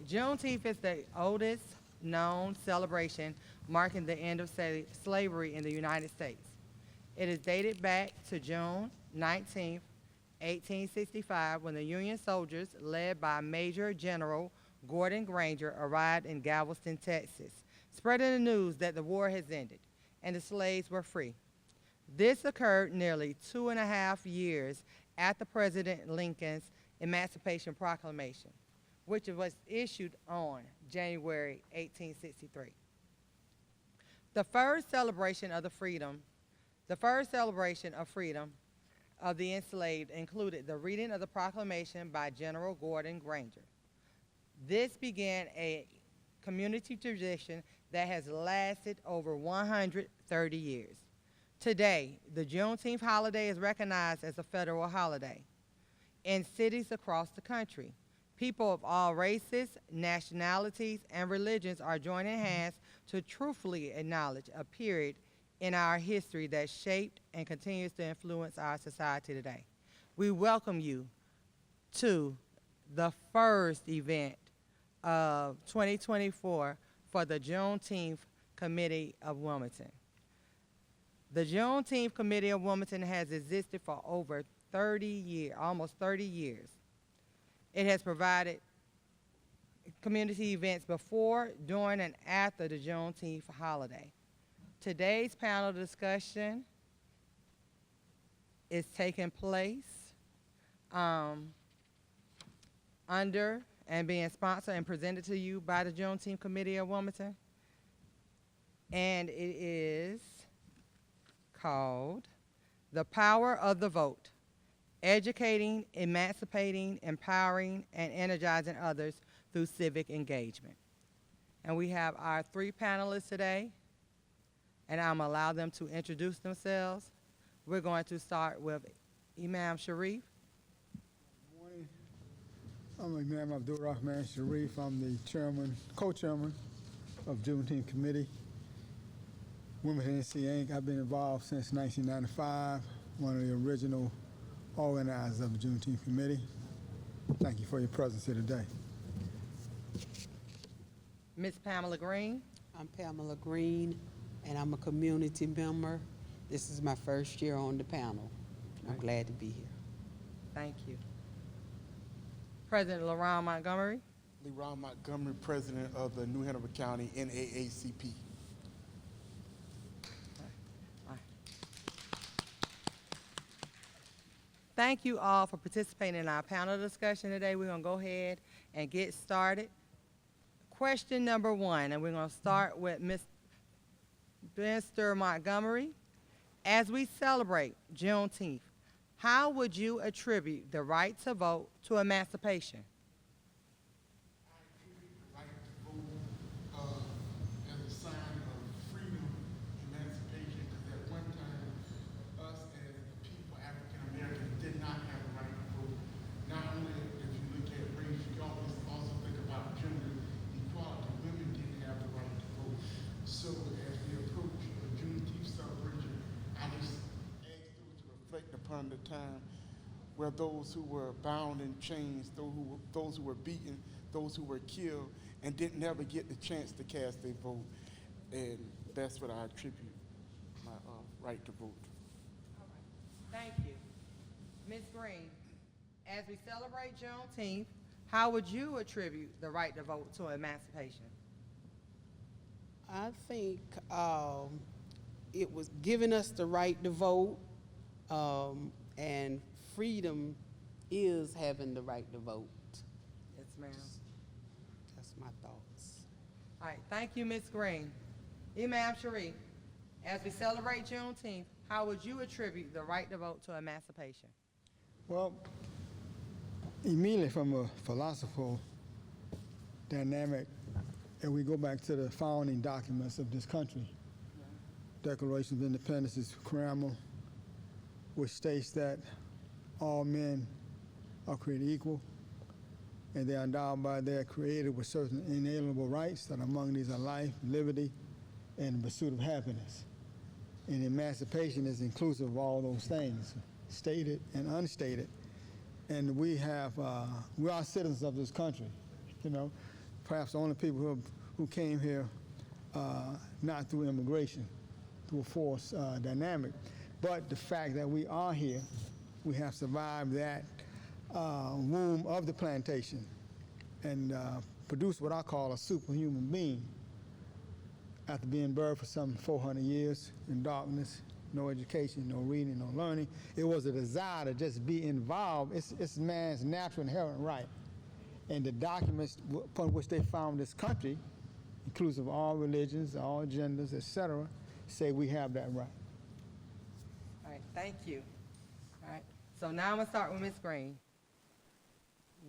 Juneteenth is the oldest known celebration marking the end of slavery in the United States. It is dated back to June 19th, 1865, when the Union soldiers, led by Major General Gordon Granger, arrived in Galveston, Texas, spreading the news that the war has ended and the slaves were free. This occurred nearly 2.5 years after President Lincoln's Emancipation Proclamation, which was issued on January 1863. The first celebration of freedom of the enslaved included the reading of the proclamation by General Gordon Granger. This began a community tradition that has lasted over 130 years. Today, the Juneteenth holiday is recognized as a federal holiday. In cities across the country, people of all races, nationalities, and religions are joining hands to truthfully acknowledge a period in our history that shaped and continues to influence our society today. We welcome you to the first event of 2024 for the Juneteenth Committee of Wilmington. The Juneteenth Committee of Wilmington has existed for over 30 years, almost 30 years. It has provided community events before, during, and after the Juneteenth holiday. Today's panel discussion is taking place under and being sponsored and presented to you by the Juneteenth Committee of Wilmington. And it is called The Power of the Vote: Educating, Emancipating, Empowering, and Energizing Others Through Civic Engagement. And we have our three panelists today, and I'm going to allow them to introduce themselves. We're going to start with Imam Sharif. Good morning. I'm Imam Abdul Rahman Sharif. I'm the chairman, co-chairman of Juneteenth Committee, Wilmington NC Inc. I've been involved since 1995, one of the original organizers of the Juneteenth Committee. Thank you for your presence here today. Ms. Pamela Green. I'm Pamela Green, and I'm a community member. This is my first year on the panel. I'm glad to be here. Thank you. President LaRon Montgomery. LaRon Montgomery, president of the New Hanover County NAACP. Thank you all for participating in our panel discussion today. We're going to go ahead and get started. Question number one, and we're going to start with Mr. Montgomery. As we celebrate Juneteenth, how would you attribute the right to vote to emancipation? I attribute the right to vote as a sign of freedom, emancipation, because at one time, us as the people, African Americans, did not have the right to vote. Not only if you look at race, you always also think about gender equality. Women didn't have the right to vote. So as we approach the Juneteenth celebration, I just ask those to reflect upon the time where those who were bound in chains, those who were beaten, those who were killed, and didn't never get the chance to cast their vote. And that's what I attribute my right to vote. All right. Thank you. Ms. Green, as we celebrate Juneteenth, how would you attribute the right to vote to emancipation? I think it was giving us the right to vote, and freedom is having the right to vote. Yes, ma'am. That's my thoughts. All right, thank you, Ms. Green. Imam Sharif, as we celebrate Juneteenth, how would you attribute the right to vote to emancipation? Well, immediately from a philosophical dynamic, and we go back to the founding documents of this country. Declaration of Independence is preamble, which states that all men are created equal, and they are endowed by their Creator with certain inalienable rights, that among these are life, liberty, and the pursuit of happiness. And emancipation is inclusive of all those things, stated and unstated. And we are citizens of this country, perhaps the only people who came here not through immigration, through a forced dynamic. But the fact that we are here, we have survived that womb of the plantation and produced what I call a superhuman being. After being buried for some 400 years in darkness, no education, no reading, no learning, it was a desire to just be involved. It's man's natural inherent right. And the documents upon which they found this country, inclusive of all religions, all genders, etc., say we have that right. All right, thank you. All right, so now I'm gonna start with Ms. Green.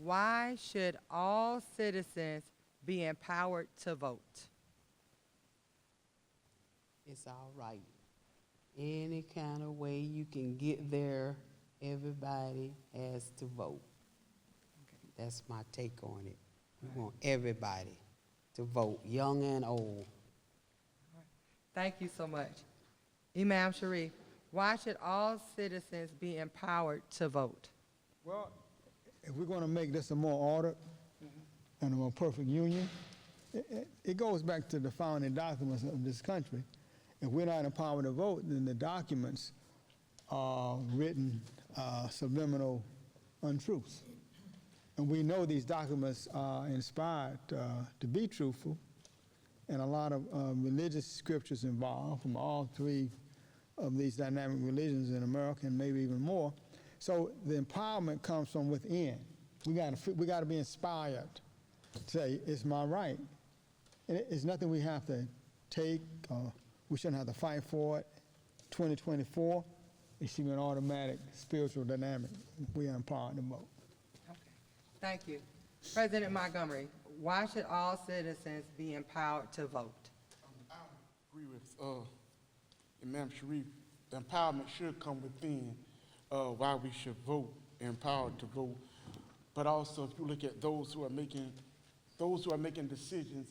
Why should all citizens be empowered to vote? It's all right. Any kind of way you can get there, everybody has to vote. That's my take on it. We want everybody to vote, young and old. Thank you so much. Imam Sharif, why should all citizens be empowered to vote? Well, if we're going to make this a more ordered and a more perfect union, it goes back to the founding documents of this country. If we're not empowered to vote, then the documents are written subliminal untruths. And we know these documents are inspired to be truthful, and a lot of religious scriptures involved from all three of these dynamic religions in America, and maybe even more. So the empowerment comes from within. We got to be inspired to say, it's my right. And it's nothing we have to take, we shouldn't have to fight for it. 2024, it should be an automatic spiritual dynamic. We are empowered to vote. Okay, thank you. President Montgomery, why should all citizens be empowered to vote? I agree with Imam Sharif. The empowerment should come within why we should vote, empowered to vote. But also, if you look at those who are making decisions,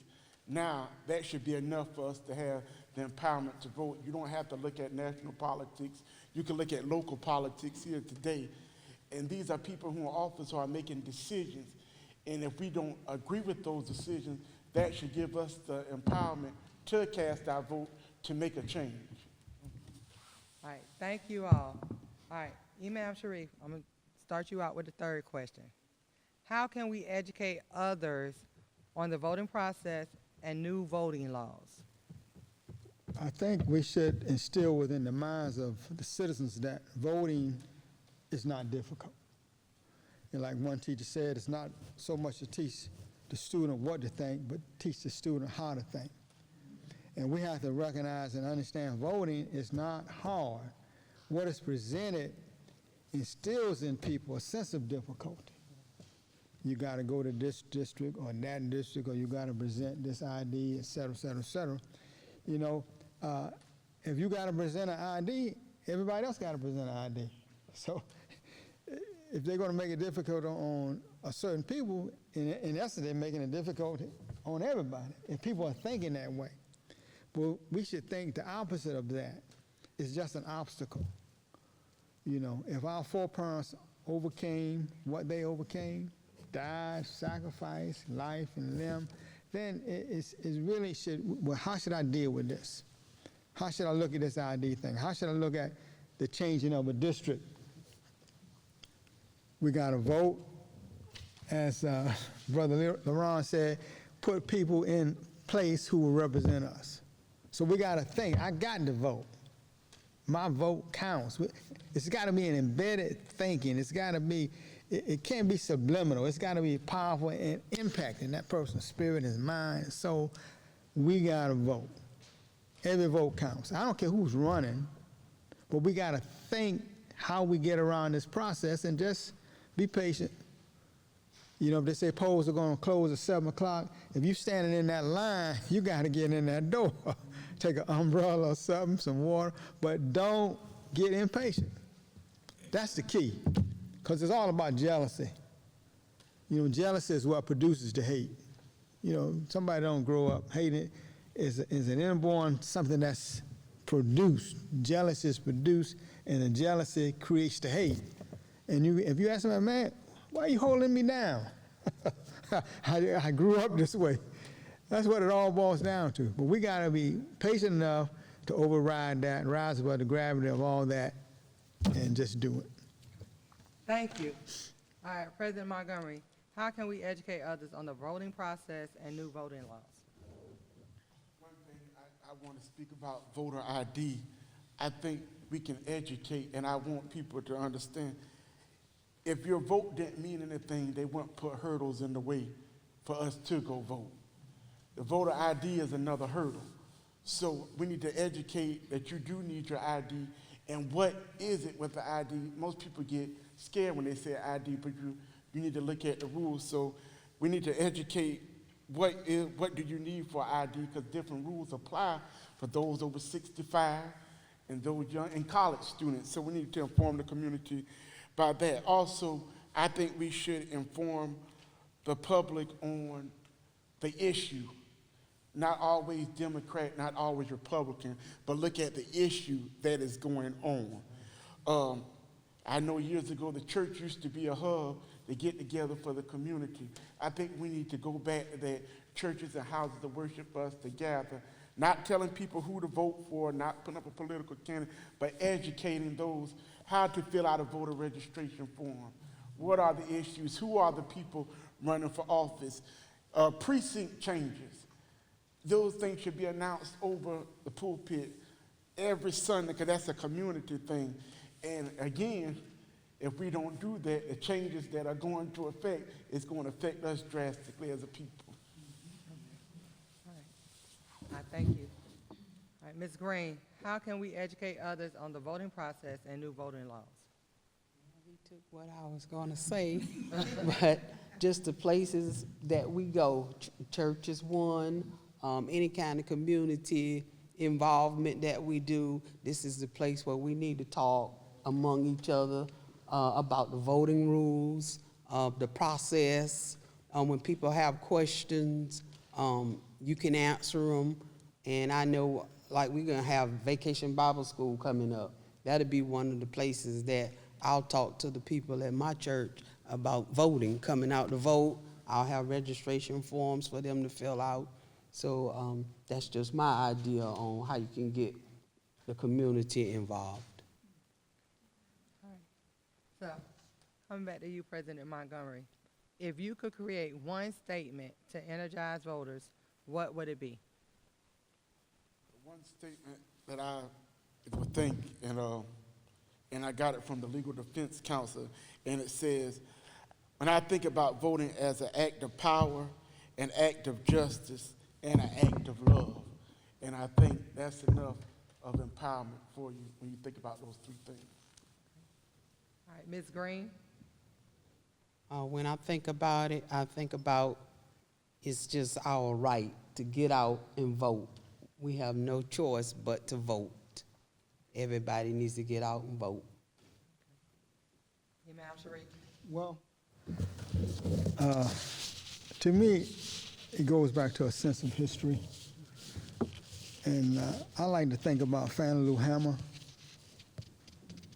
now that should be enough for us to have the empowerment to vote. You don't have to look at national politics. You can look at local politics here today. And these are people who are in office who are making decisions. And if we don't agree with those decisions, that should give us the empowerment to cast our vote to make a change. All right, thank you all. All right, Imam Sharif, I'm gonna start you out with the third question. How can we educate others on the voting process and new voting laws? I think we should instill within the minds of the citizens that voting is not difficult. And like one teacher said, it's not so much to teach the student what to think, but teach the student how to think. And we have to recognize and understand voting is not hard. What is presented instills in people a sense of difficulty. You got to go to this district or that district, or you got to present this ID, et cetera, et cetera, et cetera. You know, if you got to present an ID, everybody else got to present an ID. So if they're going to make it difficult on a certain people, in essence, they're making it difficult on everybody, if people are thinking that way. Well, we should think the opposite of that. It's just an obstacle. You know, if our foreparents overcame what they overcame, died, sacrificed, life and limb, then it really should, well, how should I deal with this? How should I look at this ID thing? How should I look at the changing of a district? We got to vote, as Brother LaRon said, put people in place who will represent us. So we got to think, I got to vote. My vote counts. It's got to be an embedded thinking. It's got to be, it can't be subliminal. It's got to be powerful and impacting that person's spirit, his mind, his soul. We got to vote. Every vote counts. I don't care who's running, but we got to think how we get around this process and just be patient. You know, if they say polls are going to close at 7 o'clock, if you're standing in that line, you got to get in that door. Take an umbrella or something, some water, but don't get impatient. That's the key, because it's all about jealousy. You know, jealousy is what produces the hate. You know, somebody don't grow up hating. Is an inborn something that's produced. Jealousy is produced, and the jealousy creates the hate. And if you ask somebody, man, why are you holding me down? I grew up this way. That's what it all boils down to. But we got to be patient enough to override that, rise above the gravity of all that, and just do it. Thank you. All right, President Montgomery, how can we educate others on the voting process and new voting laws? One thing I want to speak about voter ID. I think we can educate, and I want people to understand, if your vote didn't mean anything, they wouldn't put hurdles in the way for us to go vote. The voter ID is another hurdle. So we need to educate that you do need your ID, and what is it with the ID? Most people get scared when they say ID, but you need to look at the rules. So we need to educate what do you need for ID, because different rules apply for those over 65 and those young and college students. So we need to inform the community about that. Also, I think we should inform the public on the issue. Not always Democrat, not always Republican, but look at the issue that is going on. I know years ago the church used to be a hub to get together for the community. I think we need to go back to that. Churches and houses of worship us together, not telling people who to vote for, not putting up a political candidate, but educating those how to fill out a voter registration form. What are the issues? Who are the people running for office? Precinct changes. Those things should be announced over the pulpit every Sunday, because that's a community thing. And again, if we don't do that, the changes that are going to affect, it's going to affect us drastically as a people. All right, thank you. All right, Ms. Green, how can we educate others on the voting process and new voting laws? He took what I was going to say, but just the places that we go, church is one, any kind of community involvement that we do, this is the place where we need to talk among each other about the voting rules, the process. When people have questions, you can answer them. And I know, like, we're going to have Vacation Bible School coming up. That'll be one of the places that I'll talk to the people at my church about voting, coming out to vote. I'll have registration forms for them to fill out. So that's just my idea on how you can get the community involved. All right. So, coming back to you, President Montgomery, if you could create one statement to energize voters, what would it be? One statement that I would think, and I got it from the Legal Defense Council, and it says, when I think about voting as an act of power, an act of justice, and an act of love. And I think that's enough of empowerment for you when you think about those three things. All right, Ms. Green? When I think about it, I think about it's just our right to get out and vote. We have no choice but to vote. Everybody needs to get out and vote. Imam Sharif? Well, to me, it goes back to a sense of history. And I like to think about Fannie Lou Hamer.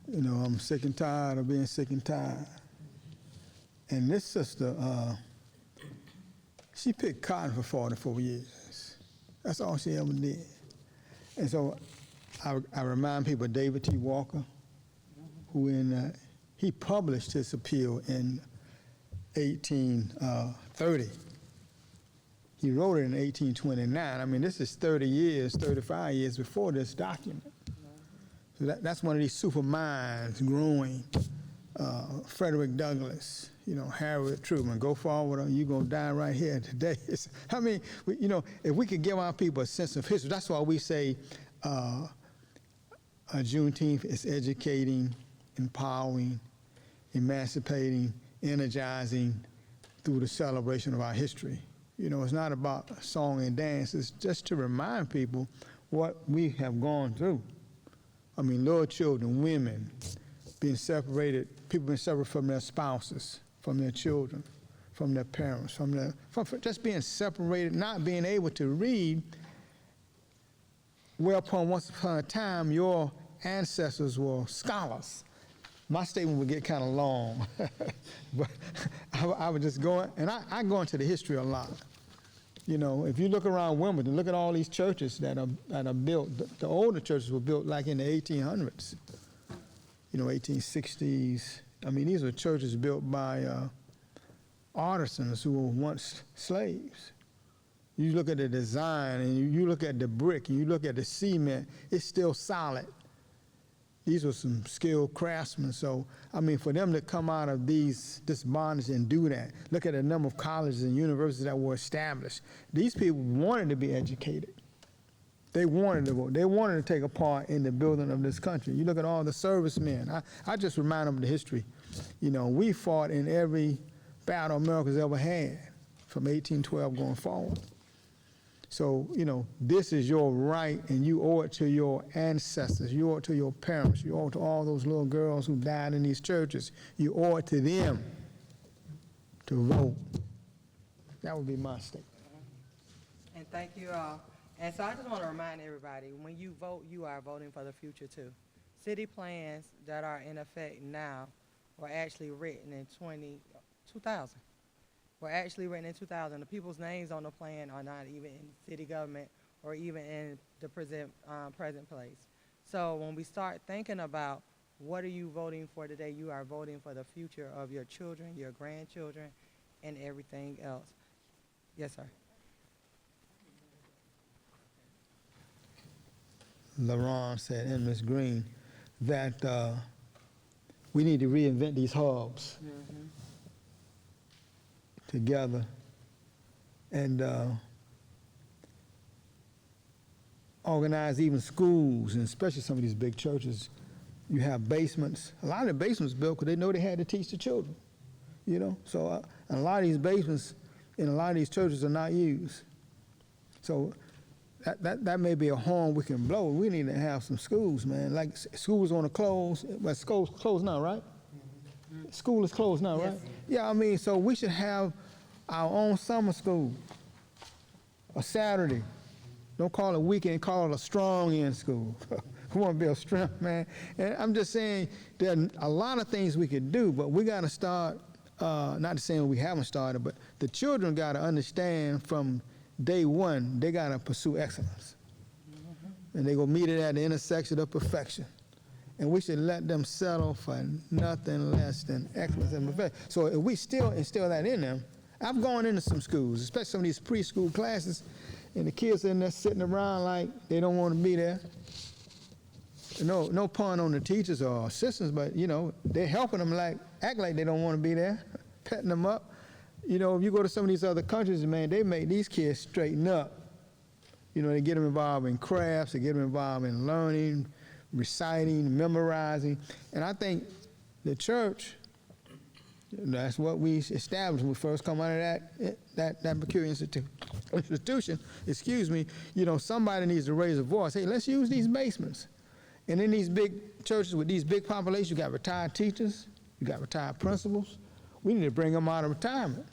You know, I'm sick and tired of being sick and tired. And this sister, she picked cotton for 44 years. That's all she ever did. And so I remind people of David T. Walker, who he published his appeal in 1830. He wrote it in 1829. I mean, this is 30 years, 35 years before this document. So that's one of these super minds growing. Frederick Douglass, you know, Harriet Truman, go forward or you're going to die right here today. I mean, you know, if we could give our people a sense of history, that's why we say Juneteenth is educating, empowering, emancipating, energizing through the celebration of our history. You know, it's not about song and dance. It's just to remind people what we have gone through. I mean, little children, women, being separated, people being separated from their spouses, from their children, from their parents, from just being separated, not being able to read. Whereupon once upon a time, your ancestors were scholars. my statement would get kind of long, but I would just go, and I go into the history a lot. You know, if you look around Wilmington, look at all these churches that are built. The older churches were built like in the 1800s, you know, 1860s. I mean, these were churches built by artisans who were once slaves. You look at the design, and you look at the brick, and you look at the cement, it's still solid. These were some skilled craftsmen. So, I mean, for them to come out of this bondage and do that, look at the number of colleges and universities that were established. These people wanted to be educated. They wanted to vote. They wanted to take a part in the building of this country. You look at all the servicemen. I just remind them of the history. You know, we fought in every battle America's ever had from 1812 going forward. So, you know, this is your right, and you owe it to your ancestors. You owe it to your parents. You owe it to all those little girls who died in these churches. You owe it to them to vote. That would be my statement. And thank you all. And so I just want to remind everybody, when you vote, you are voting for the future too. City plans that are in effect now were actually written in 2000. Were actually written in 2000. The people's names on the plan are not even in city government or even in the present place. So when we start thinking about what are you voting for today, you are voting for the future of your children, your grandchildren, and everything else. Yes, sir. LaRon said, and Ms. Green, that we need to reinvent these hubs. Mm-hmm. Together, and organize even schools, and especially some of these big churches. You have basements. A lot of the basements built because they know they had to teach the children, you know. So a lot of these basements in a lot of these churches are not used. So that may be a horn we can blow. We need to have some schools, man. Like schools on the close, but school's closed now, right? School is closed now, right? Yeah, I mean, so we should have our own summer school, a Saturday. Don't call it a weekend, call it a strong end school. We want to build strength, man. And I'm just saying there are a lot of things we could do, but we got to start, not saying we haven't started, but the children got to understand from day one, they got to pursue excellence. And they go meet it at the intersection of perfection. And we should let them settle for nothing less than excellence and perfection. So if we still instill that in them, I've gone into some schools, especially some of these preschool classes, and the kids in there sitting around like they don't want to be there. No pun on the teachers or assistants, but you know, they're helping them act like they don't want to be there, petting them up. You know, if you go to some of these other countries, man, they make these kids straighten up. You know, they get them involved in crafts, they get them involved in learning, reciting, memorizing. And I think the church, that's what we established when we first come out of that peculiar institution, excuse me, you know, somebody needs to raise a voice. Hey, let's use these basements. And in these big churches with these big populations, you got retired teachers, you got retired principals. We need to bring them out of retirement.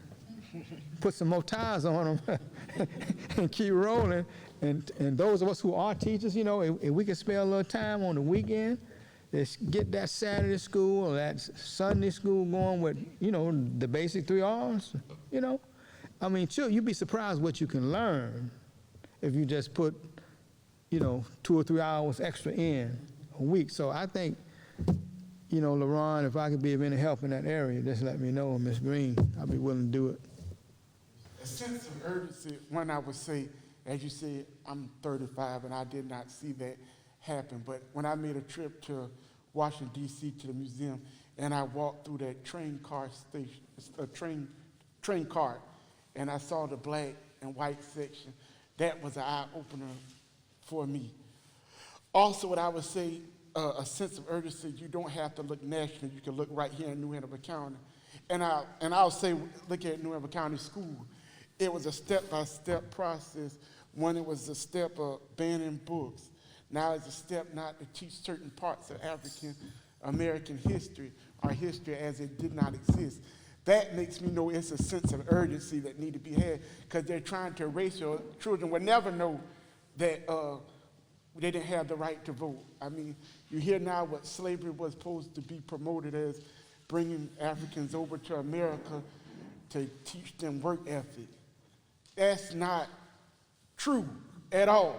Put some more tires on them and keep rolling. And those of us who are teachers, you know, if we can spare a little time on the weekend, let's get that Saturday school or that Sunday school going with, you know, the basic 3 R's, you know. I mean, you'd be surprised what you can learn if you just put, you know, 2 or 3 hours extra in a week. So I think, you know, LaRon, if I could be of any help in that area, just let me know, Ms. Green. I'll be willing to do it. A sense of urgency, when I would say, as you said, I'm 35 and I did not see that happen, but when I made a trip to Washington, D.C. to the museum, and I walked through that train car station, train car, and I saw the black and white section, that was an eye-opener for me. Also, what I would say, a sense of urgency, you don't have to look national, you can look right here in New Hanover County. And I'll say, look at New Hanover County School. It was a step-by-step process. One, it was a step of banning books. Now it's a step not to teach certain parts of African American history, or history as it did not exist. That makes me know it's a sense of urgency that need to be had, because they're trying to erase your children will never know that they didn't have the right to vote. I mean, you hear now what slavery was supposed to be promoted as, bringing Africans over to America to teach them work ethic. That's not true at all.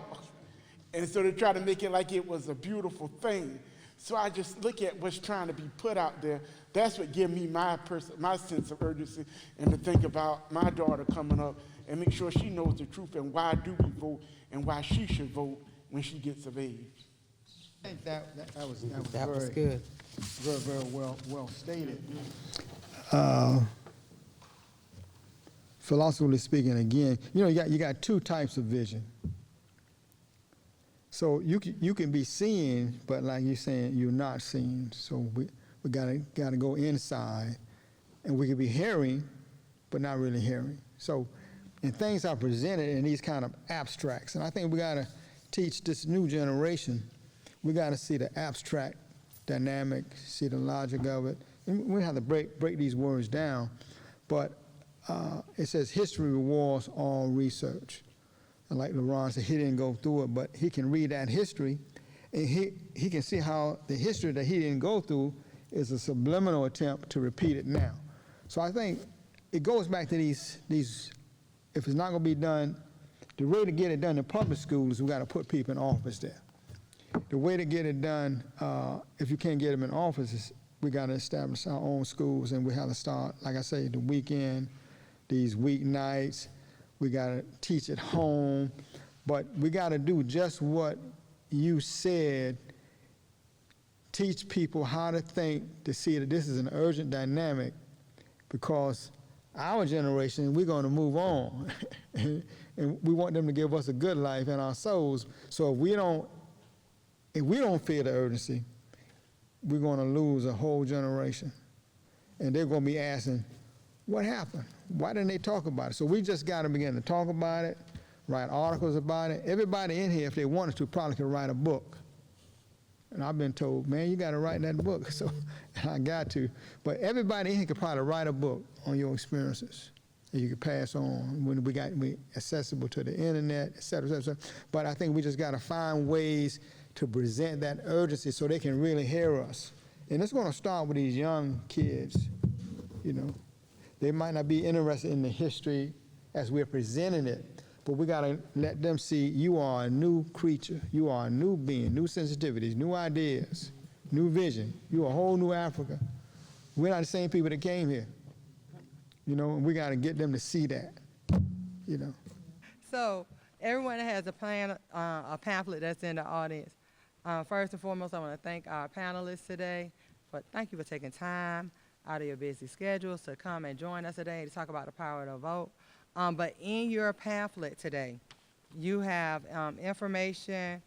And so they try to make it like it was a beautiful thing. So I just look at what's trying to be put out there. That's what gives me my sense of urgency, and to think about my daughter coming up and make sure she knows the truth and why do we vote and why she should vote when she gets of age. I think that was was very, good. very well stated. Philosophically speaking, again, you got two types of vision. So you can be seeing, but like you're saying, you're not seeing. So we gotta go inside, and we can be hearing, but not really hearing. So, and things are presented in these kind of abstracts, and I think we gotta teach this new generation. We gotta see the abstract dynamic, see the logic of it, and we have to break these words down. But it says history rewards all research. And like LeRon said, he didn't go through it, but he can read that history, and he can see how the history that he didn't go through is a subliminal attempt to repeat it now. So I think it goes back to these if it's not going to be done, the way to get it done in public schools, we got to put people in office there. The way to get it done, if you can't get them in offices, we got to establish our own schools, and we have to start, like I say, the weekend, these weeknights. We got to teach at home, but we got to do just what you said, teach people how to think, to see that this is an urgent dynamic, because our generation, we're going to move on, and we want them to give us a good life in our souls. So if we don't feel the urgency, we're going to lose a whole generation, and they're going to be asking, what happened? Why didn't they talk about it? So we just got to begin to talk about it, write articles about it. Everybody in here, if they wanted to, probably could write a book. And I've been told, man, you got to write that book. So I got to. But everybody in here could probably write a book on your experiences that you could pass on when we accessible to the internet, et cetera, et cetera. But I think we just got to find ways to present that urgency so they can really hear us. And it's going to start with these young kids, They might not be interested in the history as we're presenting it, but we got to let them see you are a new creature, you are a new being, new sensitivities, new ideas, new vision. You're a whole new Africa. We're not the same people that came here, and we got to get them to see that, So everyone has a pamphlet that's in the audience. First and foremost, I want to thank our panelists today. Thank you for taking time out of your busy schedules to come and join us today to talk about the power of the vote. But in your pamphlet today, you have information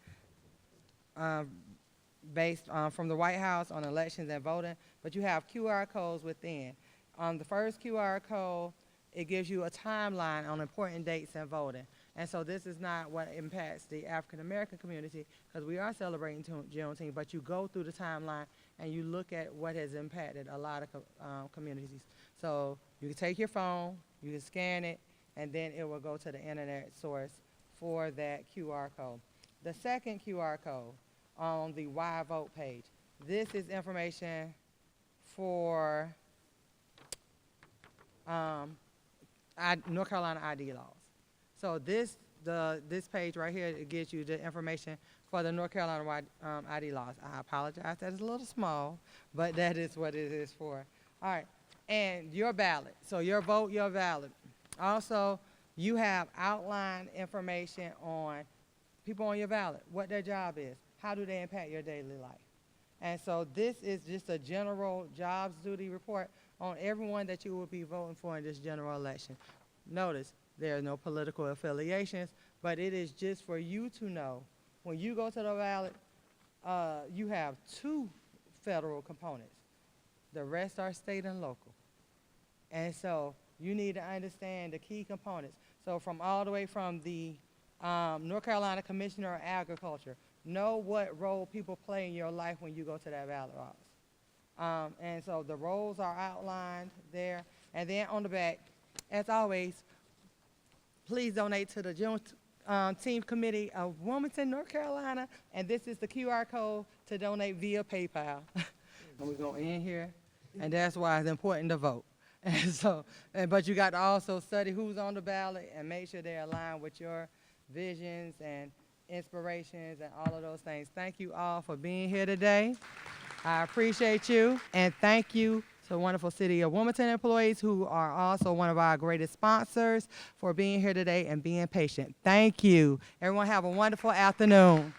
based from the White House on elections and voting, but you have QR codes within. The first QR code, it gives you a timeline on important dates in voting. And so this is not what impacts the African American community, because we are celebrating Juneteenth, but you go through the timeline and you look at what has impacted a lot of communities. So you can take your phone, you can scan it, and then it will go to the internet source for that QR code. The second QR code on the Why Vote page, this is information for North Carolina ID laws. So this page right here, it gives you the information for the North Carolina ID laws. I apologize, that is a little small, but that is what it is for. All right, and your ballot. So your vote, your ballot. Also, you have outline information on people on your ballot, what their job is, how do they impact your daily life. And so this is just a general jobs duty report on everyone that you will be voting for in this general election. Notice, there are no political affiliations, but it is just for you to know when you go to the ballot, you have 2 federal components. The rest are state and local. And so you need to understand the key components. So from all the way from the North Carolina Commissioner of Agriculture, know what role people play in your life when you go to that ballot office. And so the roles are outlined there. And then on the back, as always, please donate to the Juneteenth Committee of Wilmington, North Carolina, and this is the QR code to donate via PayPal. And we're going to end here, and that's why it's important to vote. And so, but you got to also study who's on the ballot and make sure they're aligned with your visions and inspirations and all of those things. Thank you all for being here today. I appreciate you, and thank you to the wonderful City of Wilmington employees who are also one of our greatest sponsors for being here today and being patient. Thank you. Everyone have a wonderful afternoon.